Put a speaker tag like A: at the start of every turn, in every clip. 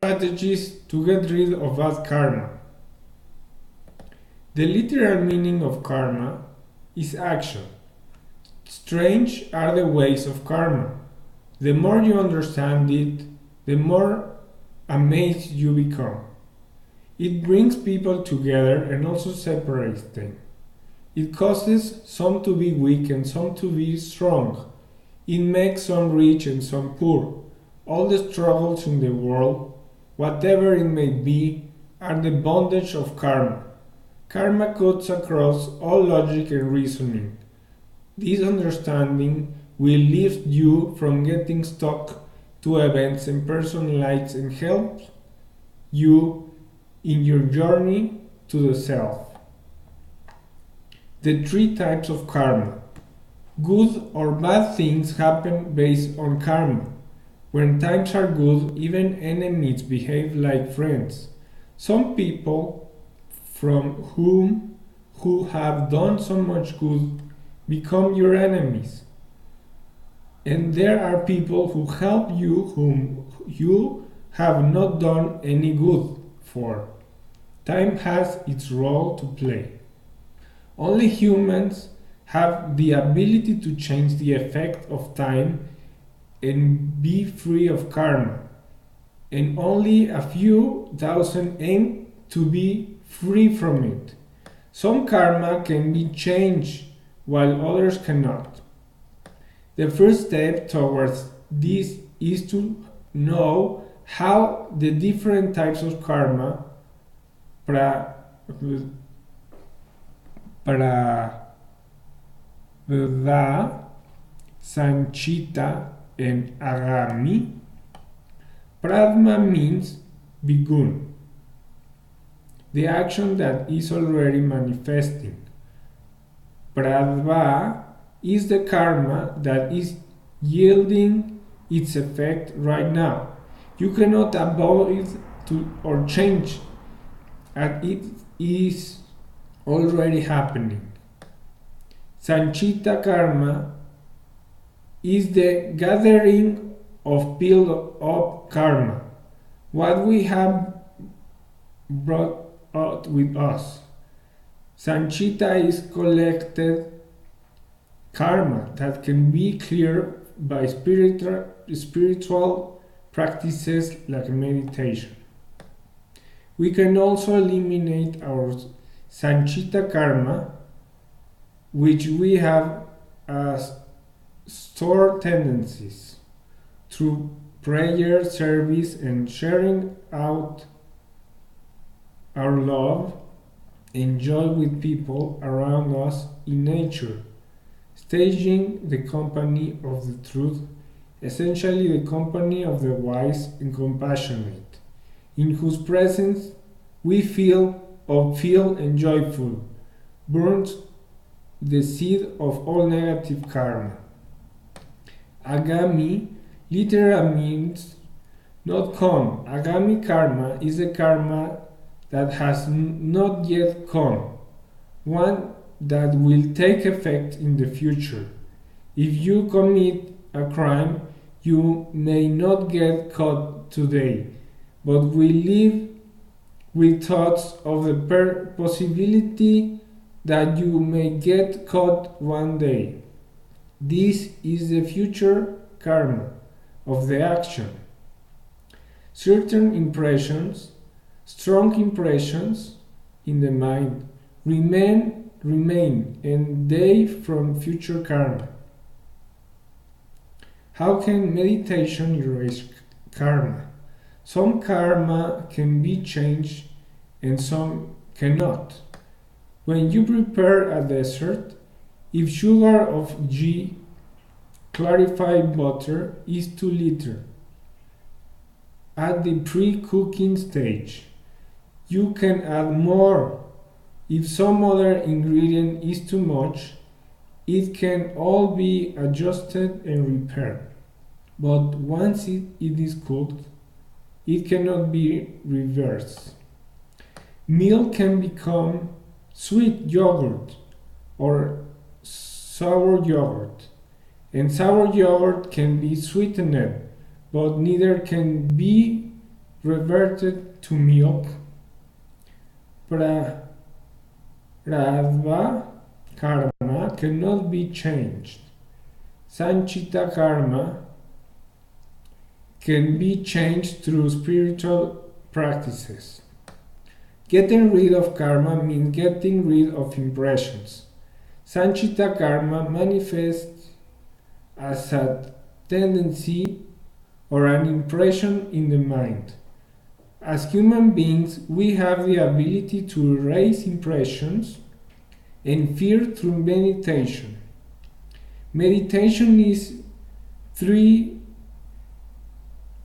A: Strategies to get rid of bad karma. The literal meaning of karma is action. Strange are the ways of karma. The more you understand it, the more amazed you become. It brings people together and also separates them. It causes some to be weak and some to be strong. It makes some rich and some poor. All the struggles in the world, whatever it may be, are the bondage of karma. Karma cuts across all logic and reasoning. This understanding will lift you from getting stuck to events and personalities and help you in your journey to the self. The three types of karma. Good or bad things happen based on karma. When times are good, even enemies behave like friends. Some people from who have done so much good become your enemies. And there are people who help you whom you have not done any good for. Time has its role to play. Only humans have the ability to change the effect of time and be free of karma, and only a few thousand aim to be free from it. Some karma can be changed while others cannot. The first step towards this is to know how the different types of karma Prarabdha, Sanchita, and Agami. Pradma means begun, the action that is already manifesting. Pradva is the karma that is yielding its effect right now. You cannot avoid to or change, and it is already happening. Sanchita karma is the gathering of built up karma, what we have brought out with us. Sanchita is collected karma that can be cleared by spiritual practices like meditation. We can also eliminate our Sanchita karma, which we have as stored tendencies, through prayer, service, and sharing out our love and joy with people around us in nature, staging the company of the truth, essentially the company of the wise and compassionate, in whose presence we feel and joyful, burns the seed of all negative karma. Agami literally means not come. Agami karma is a karma that has not yet come, one that will take effect in the future. If you commit a crime, you may not get caught today, but will live with thoughts of the possibility that you may get caught one day. This is the future karma of the action. Certain impressions, strong impressions in the mind remain and they from future karma. How can meditation erase karma? Some karma can be changed and some cannot. When you prepare a dessert, if sugar of G clarified butter is 2 liters at the pre-cooking stage, you can add more. If some other ingredient is too much, it can all be adjusted and repaired. But once it is cooked, it cannot be reversed. Milk can become sweet yogurt or sour yogurt, and sour yogurt can be sweetened, but neither can be reverted to milk. Pradva karma cannot be changed. Sanchita karma can be changed through spiritual practices. Getting rid of karma means getting rid of impressions. Sanchita karma manifests as a tendency or an impression in the mind. As human beings, we have the ability to erase impressions and fear through meditation. Meditation is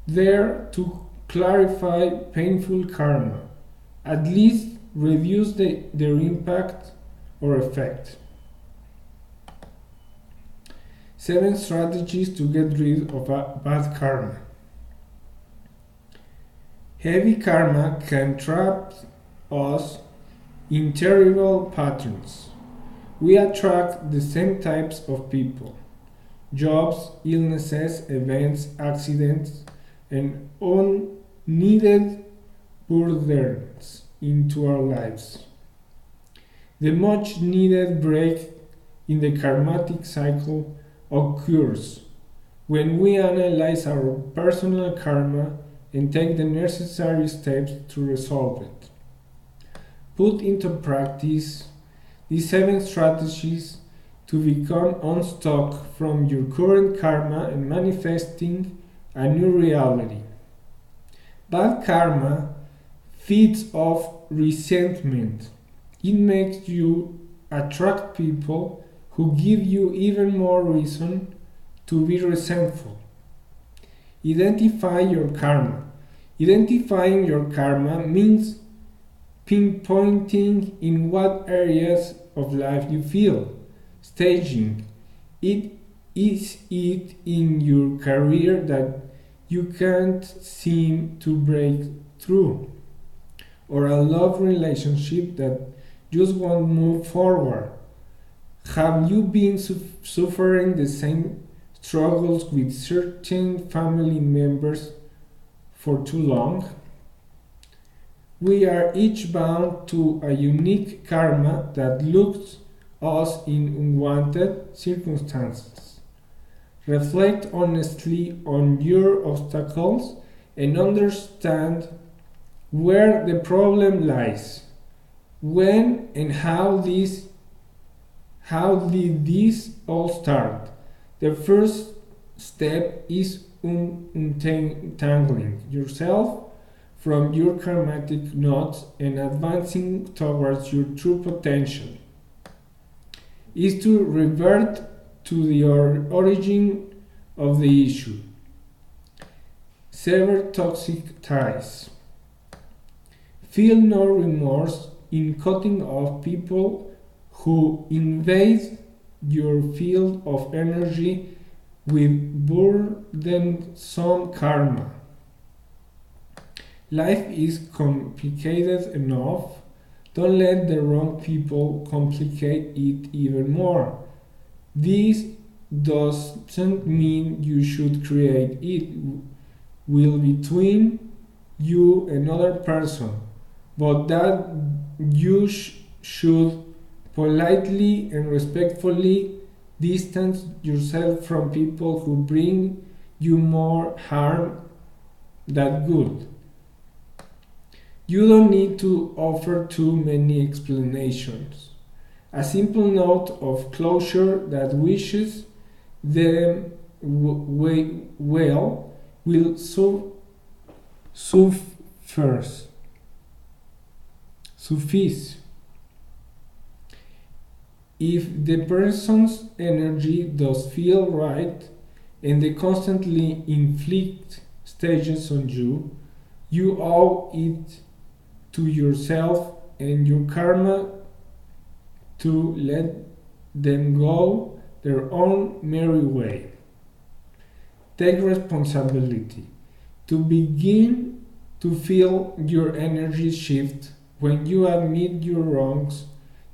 A: there to clarify painful karma, at least reduce their impact or effect. 7 strategies to get rid of bad karma. Heavy karma can trap us in terrible patterns. We attract the same types of people: jobs, illnesses, events, accidents, and unneeded burdens into our lives. The much needed break in the karmatic cycle occurs when we analyze our personal karma and take the necessary steps to resolve it. Put into practice these 7 strategies to become unstuck from your current karma and manifesting a new reality. Bad karma feeds off resentment. It makes you attract people who give you even more reason to be resentful. Identify your karma. Identifying your karma means pinpointing in what areas of life you feel. Staging. Is it in your career that you can't seem to break through? Or a love relationship that just won't move forward? Have you been suffering the same struggles with certain family members for too long? We are each bound to a unique karma that looks us in unwanted circumstances. Reflect honestly on your obstacles and understand where the problem lies. When and how did this all start? The first step is untangling yourself from your karmatic knots and advancing towards your true potential. Is to revert to the origin of the issue. Sever toxic ties. Feel no remorse in cutting off people who invade your field of energy with burdensome karma. Life is complicated enough. Don't let the wrong people complicate it even more. This doesn't mean you should create it will between you and another person, but that you should politely and respectfully distance yourself from people who bring you more harm than good. You don't need to offer too many explanations. A simple note of closure that wishes them well will suffice. If the person's energy does feel right and they constantly inflict stages on you, you owe it to yourself and your karma to let them go their own merry way. Take responsibility. To begin to feel your energy shift when you admit your wrongs,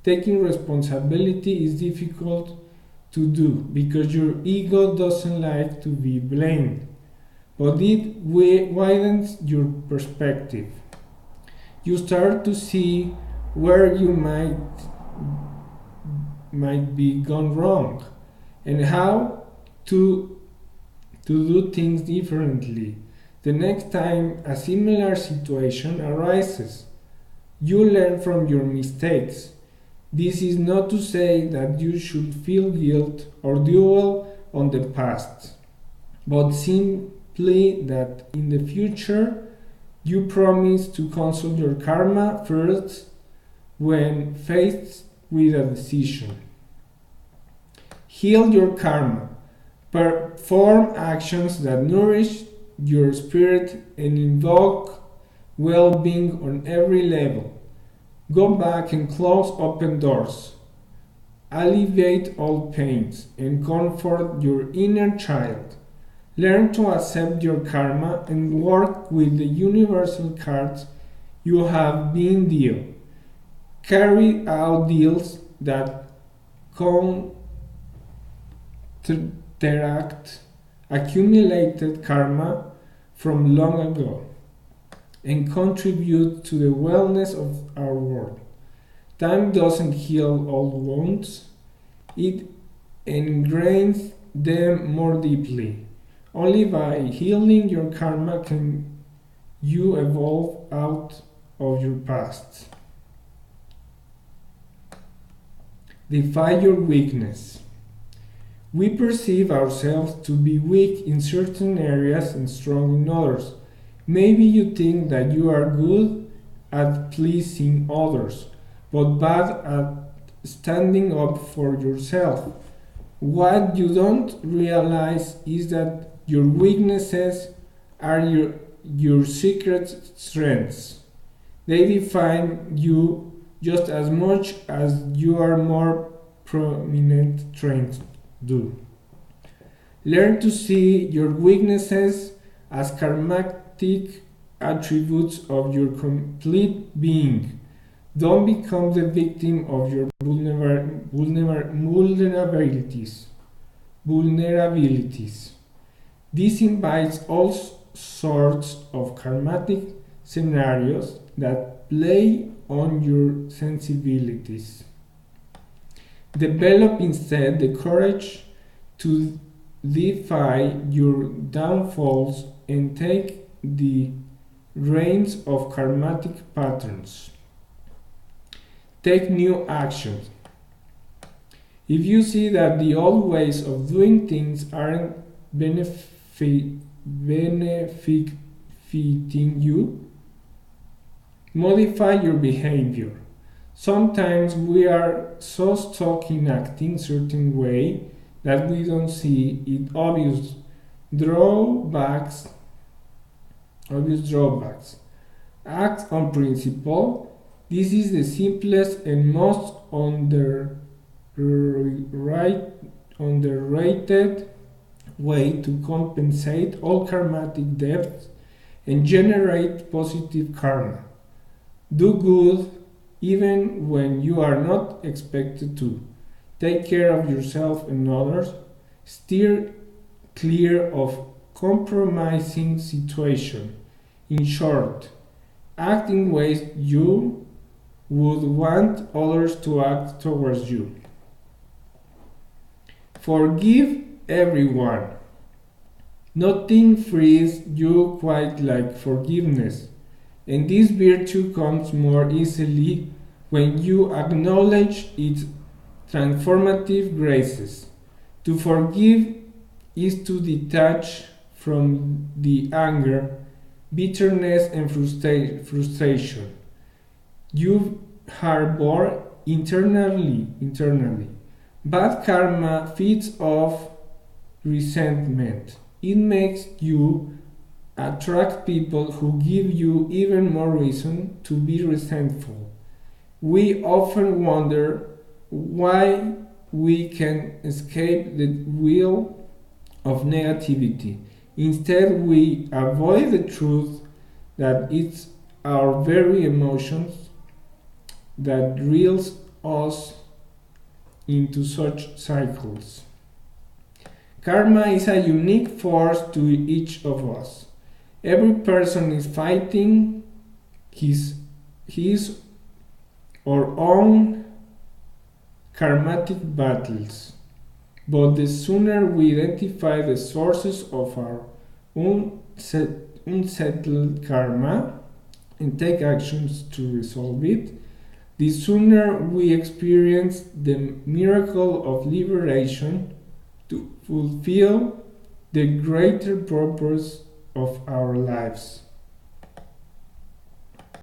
A: taking responsibility is difficult to do because your ego doesn't like to be blamed. but it widens your perspective. You start to see where you might be gone wrong and how to do things differently the next time a similar situation arises. You learn from your mistakes. This is not to say that you should feel guilt or dwell on the past, but simply that in the future you promise to consult your karma first when faced with a decision. Heal your karma. Perform actions that nourish your spirit and invoke well being on every level. Go back and close open doors. Alleviate all pains and comfort your inner child. Learn to accept your karma and work with the universal cards you have been dealt. Carry out deals that counteract accumulated karma from long ago and contribute to the wellness of our world. Time doesn't heal old wounds, it ingrains them more deeply. Only by healing your karma can you evolve out of your past. Defy your weakness. We perceive ourselves to be weak in certain areas and strong in others. Maybe you think that you are good at pleasing others, but bad at standing up for yourself. What you don't realize is that your weaknesses are your secret strengths. They define you just as much as your more prominent strengths do. Learn to see your weaknesses as karmatic attributes of your complete being. Don't become the victim of your vulnerabilities. This invites all sorts of karmatic scenarios that play on your sensibilities. Develop instead the courage to defy your downfalls and take the reins of karmatic patterns. Take new actions. If you see that the old ways of doing things aren't benefiting you, modify your behavior. Sometimes we are so stuck in acting certain way that we don't see it obvious drawbacks. Act on principle. This is the simplest and most underrated way to compensate all karmatic debts and generate positive karma. Do good even when you are not expected to. Take care of yourself and others. Steer clear of compromising situations. In short, act in ways you would want others to act towards you. Forgive everyone. Nothing frees you quite like forgiveness, and this virtue comes more easily when you acknowledge its transformative graces. To forgive is to detach from the anger, bitterness, and frustration you harbor internally. Bad karma feeds off resentment. It makes you attract people who give you even more reason to be resentful. We often wonder why we can escape the wheel of negativity. Instead, we avoid the truth that it's our very emotions that reels us into such cycles. Karma is a unique force to each of us. Every person is fighting his or own karmatic battles. But the sooner we identify the sources of our unsettled karma and take actions to resolve it, the sooner we experience the miracle of liberation to fulfill the greater purpose of our lives.